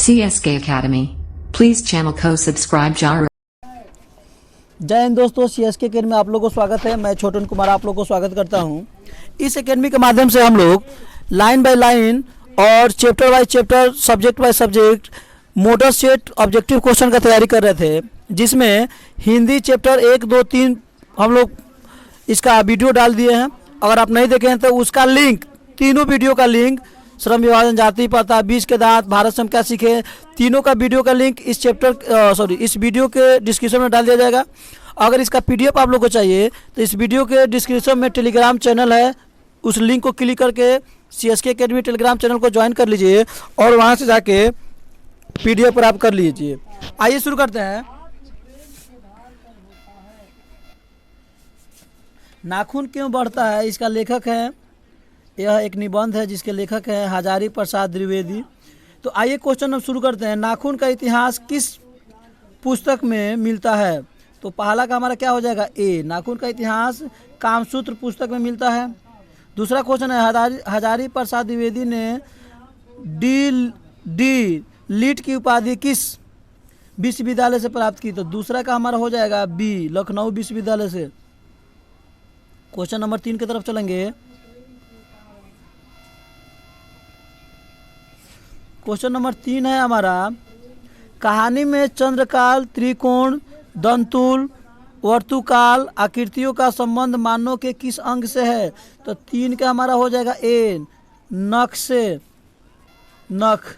CSK Academy. Please channel को subscribe jar. जय हिंद दोस्तों, CSK अकेडमी में आप लोगों को स्वागत है। मैं छोटन कुमार आप लोगों को स्वागत करता हूं। इस अकेडमी के माध्यम से हम लोग लाइन बाय लाइन और chapter by chapter, subject by subject model set objective question का तैयारी कर रहे थे, जिसमें हिंदी चैप्टर 1, 2, 3 हम लोग इसका वीडियो डाल दिए हैं। अगर आप नहीं देखे हैं तो उसका लिंक, तीनों वीडियो का लिंक, श्रम विभाजन, जाति प्रथा, बीज के दांत, भारत से हम क्या सीखे, तीनों का वीडियो का लिंक इस इस वीडियो के डिस्क्रिप्शन में डाल दिया जाएगा। अगर इसका PDF आप लोग को चाहिए तो इस वीडियो के डिस्क्रिप्शन में टेलीग्राम चैनल है, उस लिंक को क्लिक करके CSK अकेडमी टेलीग्राम चैनल को ज्वाइन कर लीजिए और वहाँ से जाके PDF प्राप्त कर लीजिए। आइए शुरू करते हैं। नाखून क्यों बढ़ता है, इसका लेखक है, यह एक निबंध है जिसके लेखक हैं हजारी प्रसाद द्विवेदी। तो आइए क्वेश्चन हम शुरू करते हैं। नाखून का इतिहास किस पुस्तक में मिलता है? तो पहला का हमारा क्या हो जाएगा, ए। नाखून का इतिहास कामसूत्र पुस्तक में मिलता है। दूसरा क्वेश्चन है हजारी प्रसाद द्विवेदी ने डी लीट की उपाधि किस विश्वविद्यालय से प्राप्त की? तो दूसरा का हमारा हो जाएगा बी, लखनऊ विश्वविद्यालय से। क्वेश्चन नंबर 3 की तरफ चलेंगे। क्वेश्चन नंबर 3 है हमारा, कहानी में चंद्रकाल, त्रिकोण, दंतुल, वर्तुकाल आकृतियों का संबंध मानव के किस अंग से है? तो 3 का हमारा हो जाएगा ए, नख से, नख।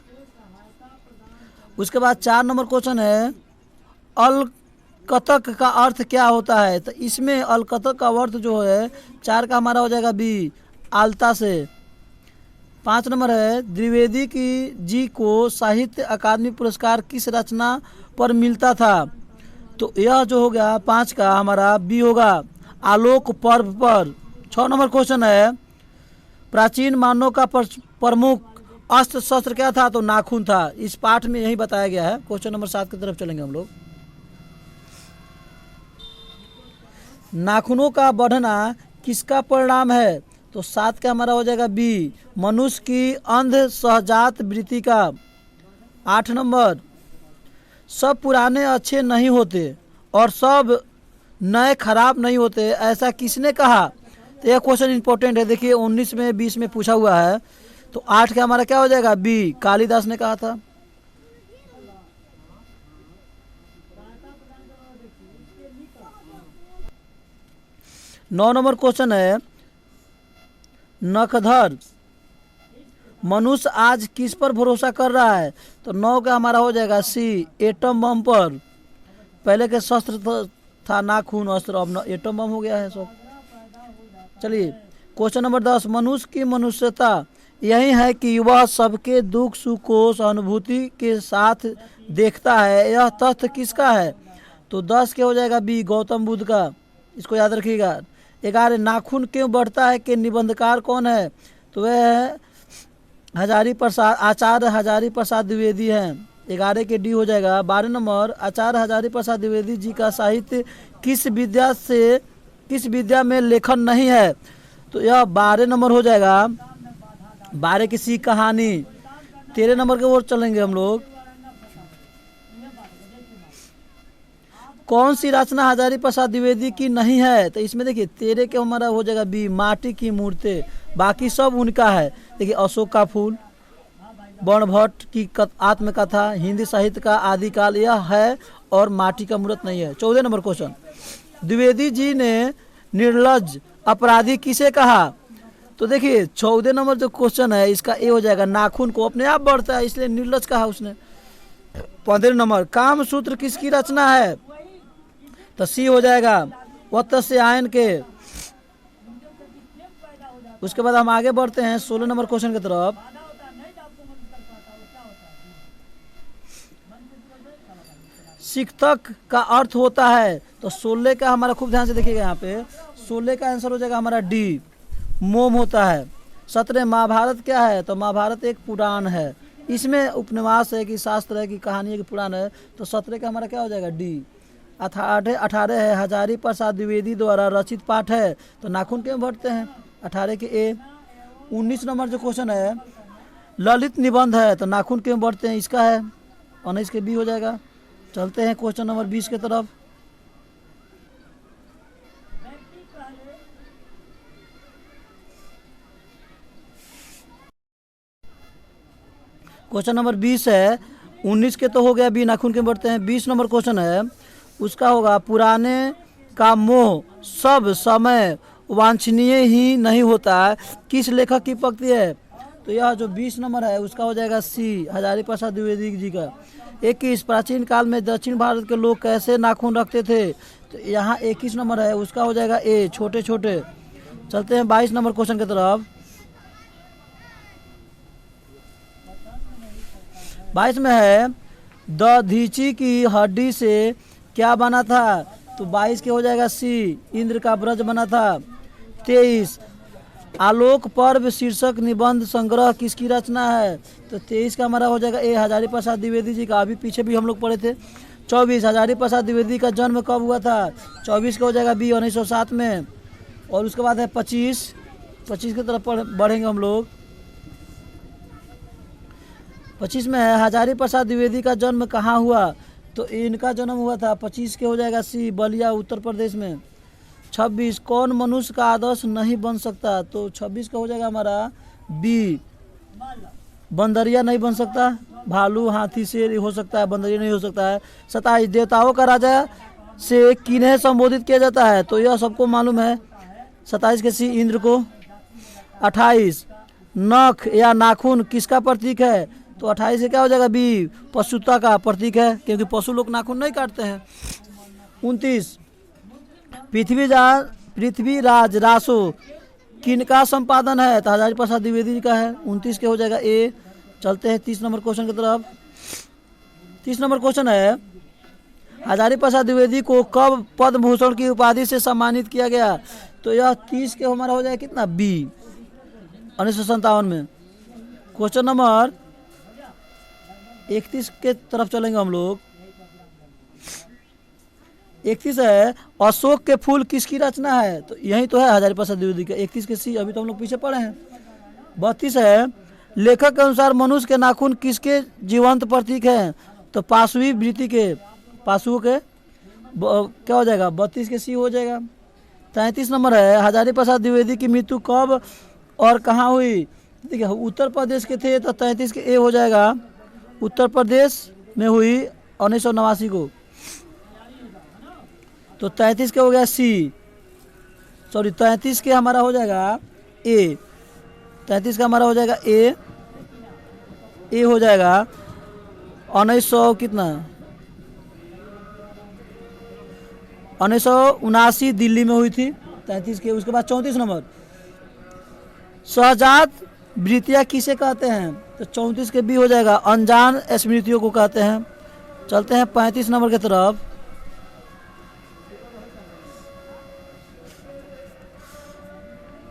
उसके बाद 4 नंबर क्वेश्चन है, अलकतक का अर्थ क्या होता है? तो इसमें अलकतक का अर्थ जो है 4 का हमारा हो जाएगा बी, आलता से। 5 नंबर है, द्विवेदी जी को साहित्य अकादमी पुरस्कार किस रचना पर मिलता था? तो यह जो हो गया 5 का हमारा बी होगा, आलोक पर्व पर। 6 नंबर क्वेश्चन है, प्राचीन मानव का प्रमुख अस्त्र शस्त्र क्या था? तो नाखून था। इस पाठ में यही बताया गया है। क्वेश्चन नंबर 7 की तरफ चलेंगे हम लोग। नाखूनों का बढ़ना किसका परिणाम है? तो 7 का हमारा हो जाएगा बी, मनुष्य की अंध सहजात वृत्ति का। 8 नंबर, सब पुराने अच्छे नहीं होते और सब नए खराब नहीं होते, ऐसा किसने कहा? तो यह क्वेश्चन इंपॉर्टेंट है, देखिए 19 में 20 में पूछा हुआ है। तो 8 का हमारा क्या हो जाएगा बी, कालिदास ने कहा था। नौ नंबर क्वेश्चन है, नखधर मनुष्य आज किस पर भरोसा कर रहा है? तो 9 का हमारा हो जाएगा सी, एटम बम पर। पहले के शस्त्र था नाखून अस्त्र, अब एटम बम हो गया है सब। चलिए क्वेश्चन नंबर 10, मनुष्य की मनुष्यता यही है कि वह सबके दुख सुख को सहानुभूति के साथ देखता है, यह तथ्य किसका है? तो 10 के हो जाएगा बी, गौतम बुद्ध का। इसको याद रखिएगा। 11, नाखून क्यों बढ़ता है के निबंधकार कौन है? तो वह है आचार्य हजारी प्रसाद द्विवेदी हैं। 11 के डी हो जाएगा। 12 नंबर, आचार्य हजारी प्रसाद द्विवेदी जी का साहित्य किस विद्या में लेखन नहीं है? तो यह 12 नंबर हो जाएगा, 12 की सी, कहानी। 13 नंबर के ओर चलेंगे हम लोग। कौन सी रचना हजारी प्रसाद द्विवेदी की नहीं है? तो इसमें देखिए 13 के हमारा हो जाएगा बी, माटी की मूर्तें। बाकी सब उनका है। देखिए अशोक का फूल, वर्णभट्ट की आत्मकथा, हिंदी साहित्य का आदिकाल, यह है, और माटी का मूर्त नहीं है। 14 नंबर क्वेश्चन, द्विवेदी जी ने निर्लज्ज अपराधी किसे कहा? तो देखिए 14 नंबर जो क्वेश्चन है इसका ए हो जाएगा, नाखून को अपने आप बढ़ता है इसलिए निर्लज्ज कहा उसने। 15 नंबर, कामसूत्र किसकी रचना है? तो सी हो जाएगा, वत्स्यायन के। उसके बाद हम आगे बढ़ते हैं 16 नंबर क्वेश्चन की तरफ। शिक्षक का अर्थ होता है? तो 16 का हमारा खूब ध्यान से देखिएगा, यहाँ पे 16 का आंसर हो जाएगा हमारा डी, मोम होता है। 17, महाभारत क्या है? तो महाभारत एक पुराण है, इसमें उपन्यास है कि शास्त्र है कि कहानी है कि पुराण है। तो 17 का हमारा क्या हो जाएगा डी। 18 है, हजारी प्रसाद द्विवेदी द्वारा रचित पाठ है। तो नाखून क्यों बढ़ते हैं? 18 के ए। 19 नंबर जो क्वेश्चन है, ललित निबंध है, तो नाखून क्यों बढ़ते हैं? इसका है। 19 के बी हो जाएगा। चलते हैं क्वेश्चन नंबर 20 की तरफ। क्वेश्चन नंबर 20 है, 19 के तो हो गया, बी नाखून के बढ़ते हैं। 20 नंबर क्वेश्चन है, उसका होगा पुराने का मोह सब समय वांछनीय ही नहीं होता है, किस लेखक की पंक्ति है? तो यह जो 20 नंबर है उसका हो जाएगा सी, हजारी प्रसाद द्विवेदी जी का। 21, प्राचीन काल में दक्षिण भारत के लोग कैसे नाखून रखते थे? तो यहाँ 21 नंबर है उसका हो जाएगा ए, छोटे छोटे। चलते हैं 22 नंबर क्वेश्चन की तरफ। 22 में है, दधीची की हड्डी से क्या बना था? तो 22 के हो जाएगा सी, इंद्र का ब्रज बना था। 23, आलोक पर्व शीर्षक निबंध संग्रह किसकी रचना है? तो 23 का हमारा हो जाएगा ए, हजारी प्रसाद द्विवेदी जी का। अभी पीछे भी हम लोग पढ़े थे। 24, हजारी प्रसाद द्विवेदी का जन्म कब हुआ था? 24 का हो जाएगा बी, 1907 में। और उसके बाद है 25 की तरफ बढ़ेंगे हम लोग। 25 में है, हजारी प्रसाद द्विवेदी का जन्म कहाँ हुआ? तो इनका जन्म हुआ था 25 के हो जाएगा सी, बलिया उत्तर प्रदेश में। 26, कौन मनुष्य का आदर्श नहीं बन सकता? तो 26 का हो जाएगा हमारा बी, बंदरिया नहीं बन सकता, भालू हाथी शेर हो सकता है, बंदरिया नहीं हो सकता है। 27, देवताओं का राजा से किन्हें संबोधित किया जाता है? तो यह सबको मालूम है, 27 के सी, इंद्र को। 28, नख या नाखून किसका प्रतीक है? तो 28 से क्या हो जाएगा बी, पशुता का प्रतीक है, क्योंकि पशु लोग नाखून नहीं काटते हैं। 29, पृथ्वीराज रासो किनका संपादन है? तो हजारी प्रसाद द्विवेदी जी का है। 29 के हो जाएगा ए। चलते हैं 30 नंबर क्वेश्चन की तरफ। 30 नंबर क्वेश्चन है, हजारी प्रसाद द्विवेदी को कब पद्म भूषण की उपाधि से सम्मानित किया गया? तो यह 30 के हमारा हो जाएगा कितना बी, 1957 में। क्वेश्चन नंबर 31 के तरफ चलेंगे हम लोग। 31 है, अशोक के फूल किसकी रचना है? तो यही तो है हजारी प्रसाद द्विवेदी का। 31 के सी, अभी तो हम लोग पीछे पढ़े हैं। 32 है, लेखक के अनुसार मनुष्य के नाखून किसके जीवंत प्रतीक हैं? तो पाशवी वृत्ति के, पाशुओं के। क्या हो जाएगा 32 के सी हो जाएगा। 33 नंबर है, हजारी प्रसाद द्विवेदी की मृत्यु कब और कहाँ हुई? देखिए उत्तर प्रदेश के थे, तो 33 के ए हो जाएगा, उत्तर प्रदेश में हुई 1989 को। तो 33 के हो गया सी, सॉरी 33 के हमारा हो जाएगा ए, 33 का हमारा हो जाएगा ए हो जाएगा 1900 कितना, 1979 दिल्ली में हुई थी 33 के। उसके बाद 34 नंबर, सहजात वृत्तियाँ किसे कहते हैं? तो 34 के बी हो जाएगा, अनजान स्मृतियों को कहते हैं। चलते हैं 35 नंबर की तरफ।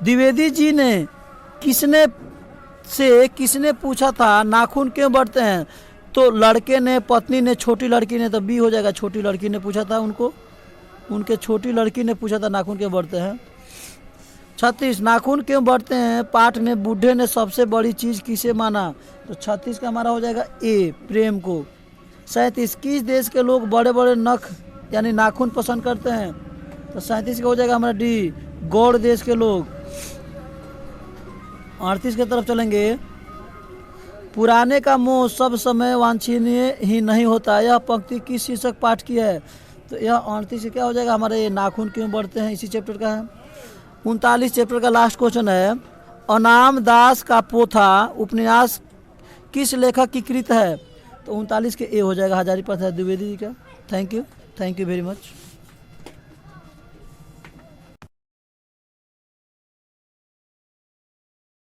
द्विवेदी जी ने किसने पूछा था नाखून क्यों बढ़ते हैं? तो लड़के ने, पत्नी ने, छोटी लड़की ने। तो बी हो जाएगा, छोटी लड़की ने पूछा था उनको, उनके छोटी लड़की ने पूछा था नाखून क्यों बढ़ते हैं। 36, नाखून क्यों बढ़ते हैं पाठ में बूढ़े ने सबसे बड़ी चीज किसे माना? तो 36 का हमारा हो जाएगा ए, प्रेम को। 37, किस देश के लोग बड़े बड़े नख यानी नाखून पसंद करते हैं? तो 37 का हो जाएगा हमारा डी, गौड़ देश के लोग। 38 की तरफ चलेंगे, पुराने का मोह सब समय वांछनीय ही नहीं होता, यह पंक्ति किस शीर्षक पाठ की है? तो यह 38 से क्या हो जाएगा हमारे, ये नाखून क्यों बढ़ते हैं, इसी चैप्टर का है। 39 चैप्टर का लास्ट क्वेश्चन है, अनाम दास का पोथा उपन्यास किस लेखक की कृत है? तो 39 के ए हो जाएगा, हजारी प्रसाद द्विवेदी जी का। Thank you very much.